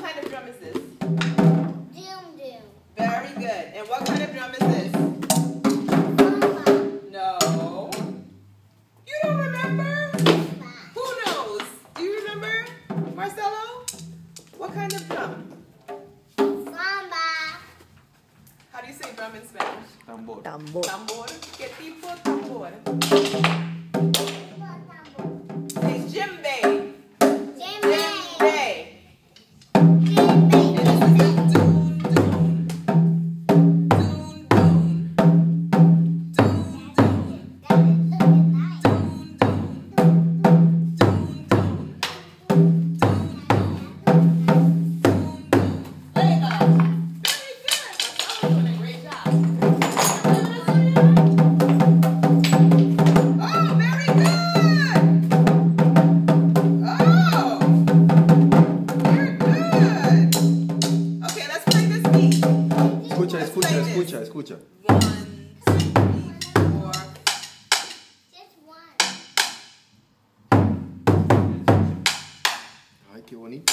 kind of drum is this? Doom doom. Very good. And what kind of drum is this? Samba. No. You don't remember? Samba. Who knows? Do you remember, Marcelo? What kind of drum? Samba. How do you say drum in Spanish? Tambor. Tambor. Tambor. ¿Qué tipo tambor? Say djembe. Jimmy. Djembe. Jimmy. And this is a doon doon. Doon doon. Doon doon. That is looking nice. Doon doon. Doon doon. There you go. Very good. Marcelo's doing a great job. Oh, very good. Oh, you're good. Okay, let's play this beat. Escucha, escucha, escucha, escucha. 1, 2, 3, 4. Just one. Ay, qué bonito.